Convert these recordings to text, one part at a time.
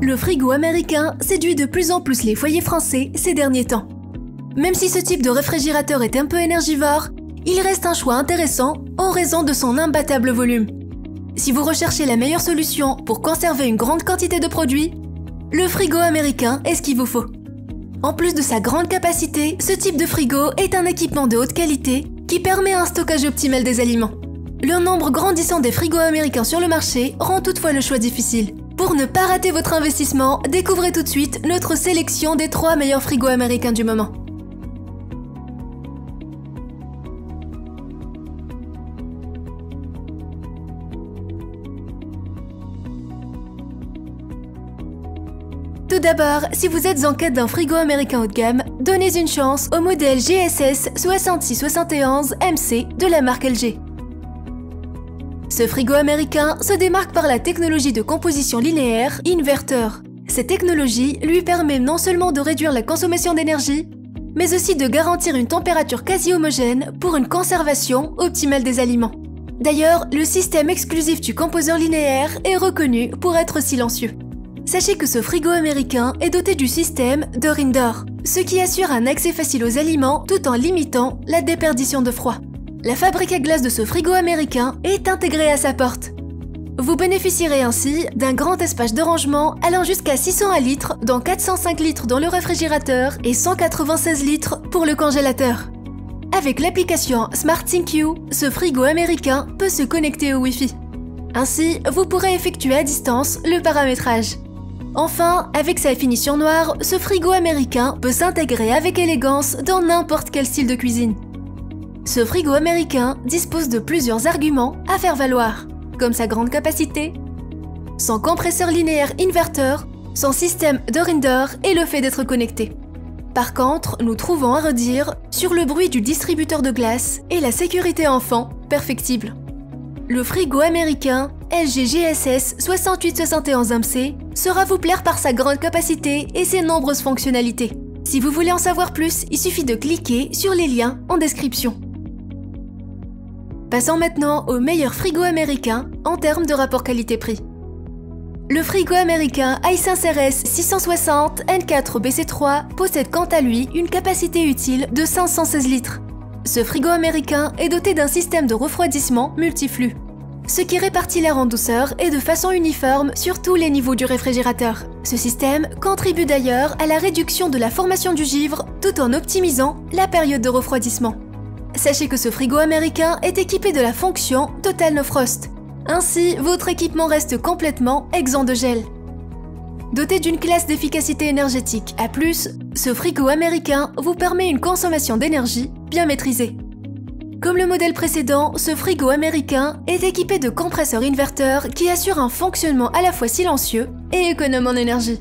Le frigo américain séduit de plus en plus les foyers français ces derniers temps. Même si ce type de réfrigérateur est un peu énergivore, il reste un choix intéressant en raison de son imbattable volume. Si vous recherchez la meilleure solution pour conserver une grande quantité de produits, le frigo américain est ce qu'il vous faut. En plus de sa grande capacité, ce type de frigo est un équipement de haute qualité qui permet un stockage optimal des aliments. Le nombre grandissant des frigos américains sur le marché rend toutefois le choix difficile. Pour ne pas rater votre investissement, découvrez tout de suite notre sélection des 3 meilleurs frigos américains du moment. Tout d'abord, si vous êtes en quête d'un frigo américain haut de gamme, donnez une chance au modèle GSS 6671 MC de la marque LG. Ce frigo américain se démarque par la technologie de composition linéaire inverteur. Cette technologie lui permet non seulement de réduire la consommation d'énergie, mais aussi de garantir une température quasi homogène pour une conservation optimale des aliments. D'ailleurs, le système exclusif du composeur linéaire est reconnu pour être silencieux. Sachez que ce frigo américain est doté du système Door in Door, ce qui assure un accès facile aux aliments tout en limitant la déperdition de froid. La fabrique à glace de ce frigo américain est intégrée à sa porte. Vous bénéficierez ainsi d'un grand espace de rangement allant jusqu'à 601 litres, dont 405 litres dans le réfrigérateur et 196 litres pour le congélateur. Avec l'application SmartThinQ, ce frigo américain peut se connecter au Wi-Fi. Ainsi, vous pourrez effectuer à distance le paramétrage. Enfin, avec sa finition noire, ce frigo américain peut s'intégrer avec élégance dans n'importe quel style de cuisine. Ce frigo américain dispose de plusieurs arguments à faire valoir, comme sa grande capacité, son compresseur linéaire inverteur, son système Door in Door et le fait d'être connecté. Par contre, nous trouvons à redire sur le bruit du distributeur de glace et la sécurité enfant perfectible. Le frigo américain LG GSS 6871 MC saura vous plaire par sa grande capacité et ses nombreuses fonctionnalités. Si vous voulez en savoir plus, il suffit de cliquer sur les liens en description. Passons maintenant au meilleur frigo américain en termes de rapport qualité-prix. Le frigo américain Hisense RS 660 N4 BC3 possède quant à lui une capacité utile de 516 litres. Ce frigo américain est doté d'un système de refroidissement multiflux, ce qui répartit l'air en douceur et de façon uniforme sur tous les niveaux du réfrigérateur. Ce système contribue d'ailleurs à la réduction de la formation du givre tout en optimisant la période de refroidissement. Sachez que ce frigo américain est équipé de la fonction Total No Frost. Ainsi, votre équipement reste complètement exempt de gel. Doté d'une classe d'efficacité énergétique A+, ce frigo américain vous permet une consommation d'énergie bien maîtrisée. Comme le modèle précédent, ce frigo américain est équipé de compresseurs inverteurs qui assurent un fonctionnement à la fois silencieux et économe en énergie.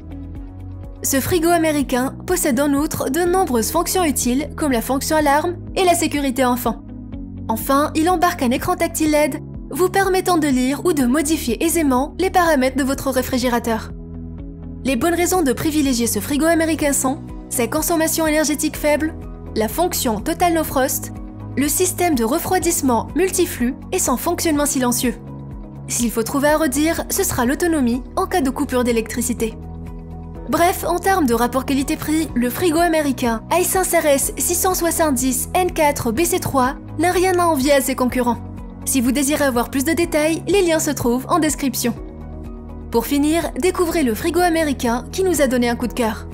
Ce frigo américain possède en outre de nombreuses fonctions utiles comme la fonction alarme et la sécurité enfant. Enfin, il embarque un écran tactile LED vous permettant de lire ou de modifier aisément les paramètres de votre réfrigérateur. Les bonnes raisons de privilégier ce frigo américain sont sa consommation énergétique faible, la fonction Total No Frost, le système de refroidissement multiflux et son fonctionnement silencieux. S'il faut trouver à redire, ce sera l'autonomie en cas de coupure d'électricité. Bref, en termes de rapport qualité-prix, le frigo américain Hisense RS 670 N4 BC3 n'a rien à envier à ses concurrents. Si vous désirez avoir plus de détails, les liens se trouvent en description. Pour finir, découvrez le frigo américain qui nous a donné un coup de cœur.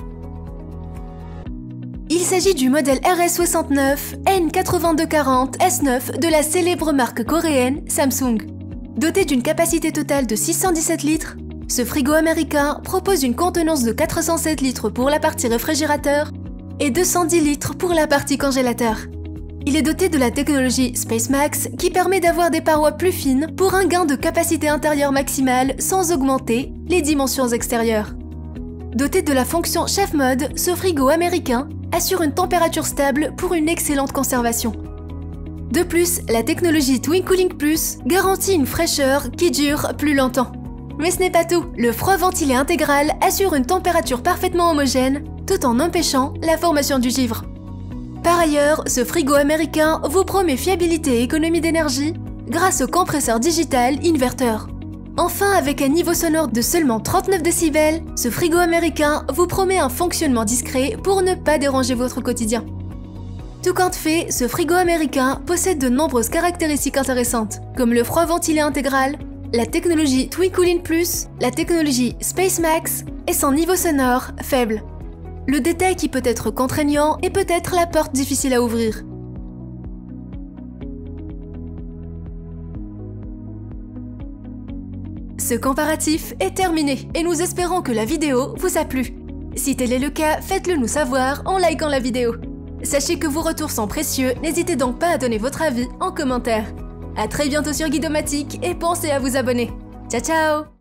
Il s'agit du modèle RS69 N8240 S9 de la célèbre marque coréenne Samsung. Doté d'une capacité totale de 617 litres, ce frigo américain propose une contenance de 407 litres pour la partie réfrigérateur et 210 litres pour la partie congélateur. Il est doté de la technologie SpaceMax qui permet d'avoir des parois plus fines pour un gain de capacité intérieure maximale sans augmenter les dimensions extérieures. Doté de la fonction Chef Mode, ce frigo américain assure une température stable pour une excellente conservation. De plus, la technologie Twin Cooling Plus garantit une fraîcheur qui dure plus longtemps. Mais ce n'est pas tout, le froid ventilé intégral assure une température parfaitement homogène tout en empêchant la formation du givre. Par ailleurs, ce frigo américain vous promet fiabilité et économie d'énergie grâce au compresseur digital inverteur. Enfin, avec un niveau sonore de seulement 39 décibels, ce frigo américain vous promet un fonctionnement discret pour ne pas déranger votre quotidien. Tout compte fait, ce frigo américain possède de nombreuses caractéristiques intéressantes, comme le froid ventilé intégral, la technologie TwinCoolin Plus, la technologie SpaceMax et son niveau sonore faible. Le détail qui peut être contraignant est peut-être la porte difficile à ouvrir. Ce comparatif est terminé et nous espérons que la vidéo vous a plu. Si tel est le cas, faites-le nous savoir en likant la vidéo. Sachez que vos retours sont précieux, n'hésitez donc pas à donner votre avis en commentaire. À très bientôt sur Guidomatique et pensez à vous abonner. Ciao ciao!